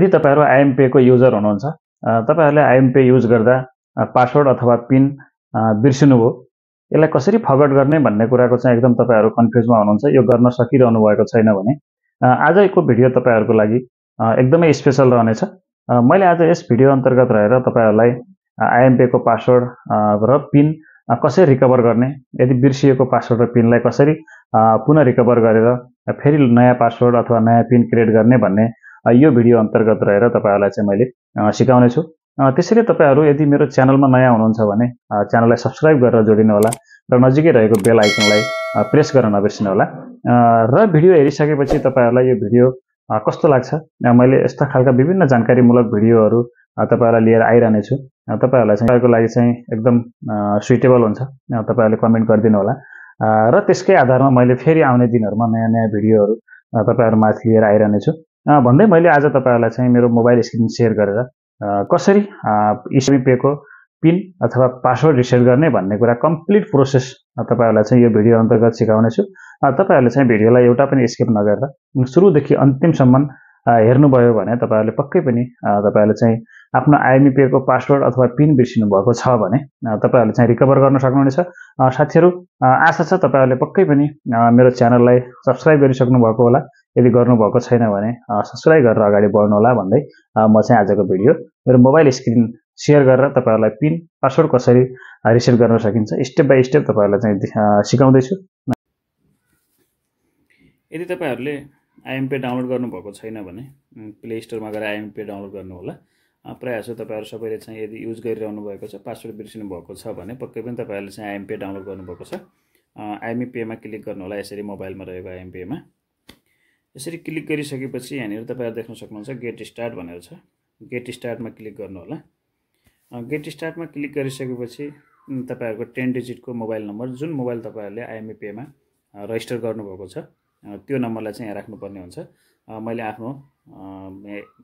यदि तपाईहरु I'm pay को युजर हुनुहुन्छ, तपाईहरुले आइएम पे युज गर्दा पासवर्ड अथवा पिन बिर्सिनुभयो, यसलाई कसरी फरवर्ड गर्ने भन्ने कुराको चाहिँ एकदम तपाईहरु कन्फ्युजमा हुनुहुन्छ, यो गर्न सकिरहनु भएको छैन भने आजको भिडियो तपाईहरुको लागि एकदमै स्पेशल रहनेछ। मैले आज यस भिडियो अन्तर्गत रहेर तपाईहरुलाई आइएम पे को पासवर्ड र पिन कसरी रिकभर गर्ने, यदि बिर्सिएको पासवर्ड र पिनलाई कसरी पुनः रिकभर गरेर फेरि नयाँ पासवर्ड अथवा नयाँ पिन क्रिएट गर्ने भन्ने यो भिडियो अन्तर्गत रहेर तपाईहरुलाई चाहिँ मैले सिकाउने छु। त्यसैले तपाईहरु यदि मेरो च्यानलमा नयाँ हुनुहुन्छ भने च्यानललाई सब्स्क्राइब गरेर जोडिनु होला र नजिकै रहेको बेल आइकनलाई प्रेस गर्न नबिर्सिनु होला। र भिडियो हेरिसकेपछि तपाईहरुलाई यो भिडियो कस्तो लाग्छ, मैले यस्ता खालका विभिन्न जानकारीमूलक भिडियोहरु तपाईहरुलाई लिएर आइरहने छु। तपाईहरुलाई चाहिँ तपाईको लागि चाहिँ एकदम सुइटेबल हुन्छ, तपाईहरुले कमेन्ट गरिदिनु होला र त्यसकै आधारमा मैले फेरि आउने दिनहरुमा नयाँ भिडियोहरु तपाईहरुमाथि लिएर आइरहने छु। भन्दै मैले आज तपाईहरुलाई चाहिँ मेरो मोबाइल स्क्रिन शेयर गरेर कसरी इमे पे को पिन अथवा पासवर्ड रिसेट गर्ने भन्ने कुरा कम्प्लिट प्रोसेस तपाईहरुलाई चाहिँ यो भिडियो अन्तर्गत सिकाउने छु। तपाईहरुले चाहिँ भिडियोलाई एउटा पनि स्किप नगरेर सुरुदेखि अन्तिमसम्म हेर्नुभयो भने तपाईहरुले पक्कै पनि तपाईहरुले चाहिँ आफ्नो आइएम पे को पासवर्ड अथवा पिन बिर्सिनु भएको छ भने तपाईहरुले चाहिँ रिकभर गर्न सक्नुहुनेछ। साथीहरु, आशा छ तपाईहरुले पक्कै पनि मेरो च्यानललाई सब्स्क्राइब गरिसक्नु भएको होला। यदि गर्नु भएको छैन भने सब्स्क्राइब गरेर अगाडि बढ्नु होला भन्दै म चाहिँ आजको भिडियो मेरो मोबाइल स्क्रिन शेयर गरेर तपाईहरुलाई पिन पासवर्ड कसरी रिसेट गर्न सकिन्छ स्टेप बाइ स्टेप तपाईहरुलाई चाहिँ सिकाउँदै छु। यदि तपाईहरुले आइएम पे डाउनलोड गर्नुभएको छैन भने प्ले स्टोरमा गएर आइएम पे डाउनलोड गर्नु होला। प्रायः जसो तपाईहरु सबैले चाहिँ यदि युज गरिरहनु भएको छ, पासवर्ड बिर्सिनु भएको छ भने पक्कै पनि तपाईहरुले चाहिँ आइएम पे डाउनलोड गर्नुभएको छ। आइएम पे मा क्लिक गर्नु होला, यसरी मोबाइलमा रहेको आइएम पे मा यसरी क्लिक गरिसकेपछि यहाँनिर तपाईहरु देख्न सक्नुहुन्छ गेट स्टार्ट भनेर छ। गेट स्टार्टमा क्लिक गर्नु होला। गेट स्टार्टमा क्लिक गरिसकेपछि तपाईहरुको 10 डिजिटको मोबाइल नम्बर, जुन मोबाइल तपाईहरुले आइएम पे मा रजिस्टर गर्नुभएको छ त्यो नम्बरलाई चाहिँ यहाँ राख्नुपर्ने हुन्छ। मैले आफ्नो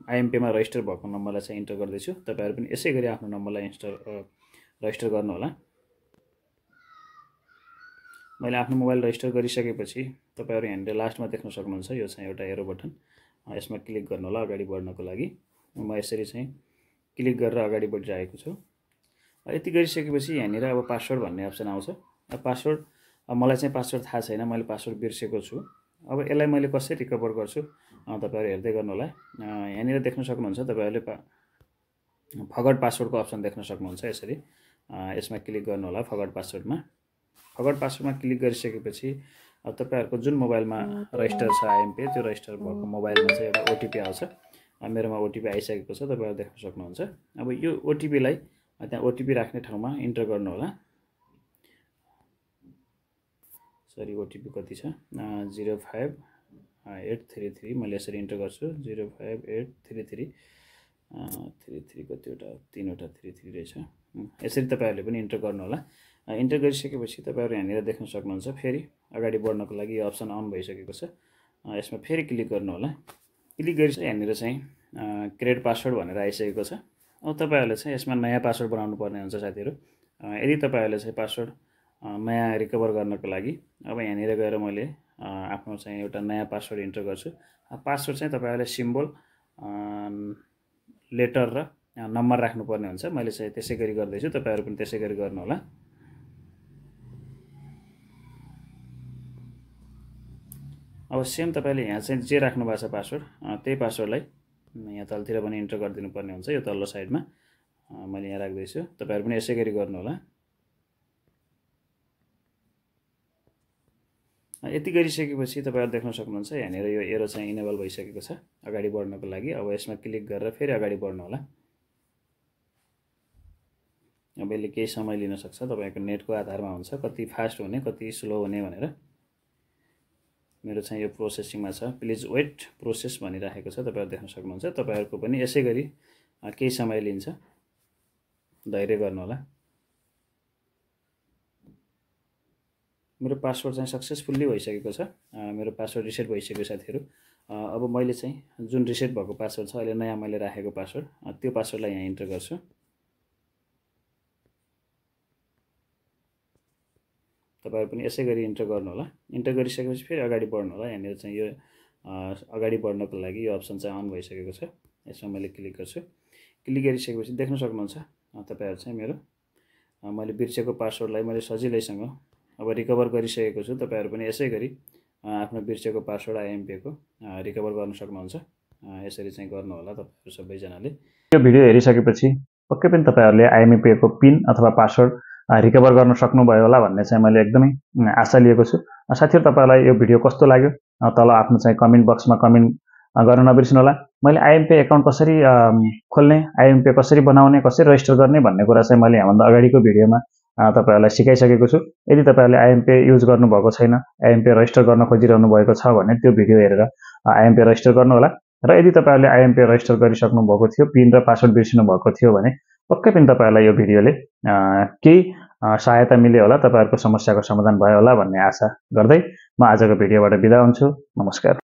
आइएम पे मा रजिस्टर भएको नम्बरलाई चाहिँ इन्टर गर्दै छु। तपाईहरु पनि यसै गरी आफ्नो नम्बरलाई रजिस्टर गर्नु होला। मैले आफ्नो मोबाइल रजिस्टर गरिसकेपछि तपाईहरु यहाँनिर लास्टमा देख्न सक्नुहुन्छ, यो चाहिँ एउटा एरो बटन, यसमा क्लिक गर्नु होला अगाडि बढ्नको लागि। म यसरी चाहिँ क्लिक गरेर अगाडि बढिरहेको छु। यति गरिसकेपछि यहाँनिर अब पासवर्ड भन्ने अप्सन आउँछ। पासवर्ड मलाई चाहिँ पासवर्ड थाहा छैन, मैले पासवर्ड बिर्सेको छु। अब यसलाई मैले कसरी रिकभर गर्छु तपाईहरु हेर्दै गर्नु होला। यहाँनिर देख्न सक्नुहुन्छ तपाईहरुले फरवर्ड पासवर्डको अप्सन देख्न सक्नुहुन्छ। यसरी यसमा क्लिक गर्नु होला फरवर्ड पासवर्डमा। फरवर्ड पासवर्डमा क्लिक गरिसकेपछि अब तपाईहरुको जुन मोबाइलमा रजिस्टर छ आइएम पे, त्यो रजिस्टर भएको मोबाइलमा चाहिँ एउटा ओटीपी आउँछ। मेरोमा ओटीपी आइसकेको छ, तपाईहरु देख्न सक्नुहुन्छ। अब यो ओटीपी लाई त्यहाँ ओटीपी राख्ने ठाउँमा इन्टर गर्नु होला। सरी, ओटीपी कति छ 05833, मैले यसरी इन्टर गर्छु 05833 कतिवटा 3वटा 33 रहेछ। यसरी तपाईहरुले पनि इन्टर गर्नु होला। इन्टर गरिसकेपछि तपाईहरु यहाँनिर देख्न सक्नुहुन्छ फेरि अगाडि बढ्नको लागि यो अप्सन अन भइसकेको छ। यसमा फेरि क्लिक गर्नु होला। क्लिक गरिसके यहाँनिर चाहिँ क्रिएट पासवर्ड भनेर आइसकेको छ। अब तपाईहरुले चाहिँ यसमा नयाँ पासवर्ड बनाउनु पर्ने हुन्छ साथीहरु। यदि तपाईहरुले चाहिँ पासवर्ड नयाँ रिकभर गर्नको लागि अब यहाँनिर गएर मैले आफ्नो चाहिँ एउटा नयाँ पासवर्ड इन्टर गर्छु। पासवर्ड चाहिँ तपाईहरुले सिम्बल, लेटर र नम्बर राख्नुपर्ने हुन्छ। मैले चाहिँ त्यसै गरी गर्दै छु, तपाईहरु पनि त्यसै गरी गर्नु होला। अब सेम तपाईले यहाँ चाहिँ जे राख्नु भएको छ पासवर्ड, त्यही पासवर्डलाई यहाँ तलतिर पनि इन्टर गरिदिनु पर्ने हुन्छ। यो तल्लो साइडमा मैले यहाँ राख्दै छु, तपाईहरु पनि यसै गरी गर्नु होला। यति गरिसकेपछि तपाईहरु देख्न सक्नुहुन्छ यहाँनिर यो एरो चाहिँ इनेबल भइसकेको छ अगाडि बढ्नको लागि। अब यसमा क्लिक गरेर फेरि अगाडि बढ्नु होला। अब यसले केही समय लिन सक्छ, तपाईको नेटको आधारमा हुन्छ, कति फास्ट हुने कति स्लो हुने भनेर। मेरो चाहिँ यो प्रोसेसिङमा छ, प्लिज वेट प्रोसेस भनिराखेको छ, तपाईहरु देख्न सक्नुहुन्छ। तपाईहरुको पनि यसै गरी केही समय लिन्छ, धैर्य गर्नु होला। मेरो पासवर्ड चाहिँ सक्सेसफुल्ली भइसकेको छ। मेरो पासवर्ड रिसेट भइसक्यो साथीहरु। अब मैले चाहिँ जुन रिसेट भएको पासवर्ड छ, अहिले नयाँ मैले राखेको पासवर्ड, त्यो पासवर्डलाई यहाँ इन्टर गर्छु। तपाईहरु पनि यसै गरी इन्टर गर्नु होला। इन्टर गरिसकेपछि फेरि अगाडि बढ्नु होला। यहाँनिर चाहिँ यो अगाडि बढ्नको लागि यो अप्सन चाहिँ अन भइसकेको छ। यसमा मैले क्लिक गर्छु। क्लिक गरिसकेपछि देख्न सक्नुहुन्छ तपाईहरु चाहिँ मेरो मैले बिर्सेको पासवर्डलाई मैले सजिलैसँग अब रिकभर गरिसकेको छु। तपाईहरु पनि यसै गरी आफ्नो बिर्सेको पासवर्ड आइएमपी को रिकभर गर्न सक्नुहुन्छ। यसरी चाहिँ गर्नु होला तपाईहरु सबैजनाले। यो भिडियो हेरिसकेपछि पक्कै पनि तपाईहरुले आइएमपी को पिन अथवा पासवर्ड रिकभर गर्न सक्नुभयो होला भन्ने चाहिँ मैले एकदमै आशा लिएको छु। साथीहरु तपाईहरुलाई यो भिडियो कस्तो लाग्यो तल आफ्नो चाहिँ कमेन्ट बक्समा कमेन्ट गर्न नबिर्सनु होला। मैले आइएमपी एकाउन्ट कसरी खोल्ने, आइएमपी कसरी बनाउने, कसरी रजिस्टर गर्ने भन्ने कुरा चाहिँ मैले यहाँभन्दा अगाडिको भिडियोमा तपाईहरुलाई सिकाइसकेको छु। यदि तपाईहरुले आइएमपी युज गर्नु भएको छैन, आइएमपी रजिस्टर गर्न खोजिरहनु भएको छ भने त्यो भिडियो हेरेर आइएमपी रजिस्टर गर्नु होला। र यदि तपाईहरुले आइएमपी रजिस्टर गरिसक्नु भएको थियो, पिन र पासवर्ड बिर्सिनु भएको थियो भने पक्कै पनि तपाईहरुलाई यो भिडियोले केही सहायता मिल्यो होला, तपाईहरुको समस्याको समाधान भयो होला भन्ने आशा गर्दै म आजको भिडियोबाट बिदा हुन्छु। नमस्कार।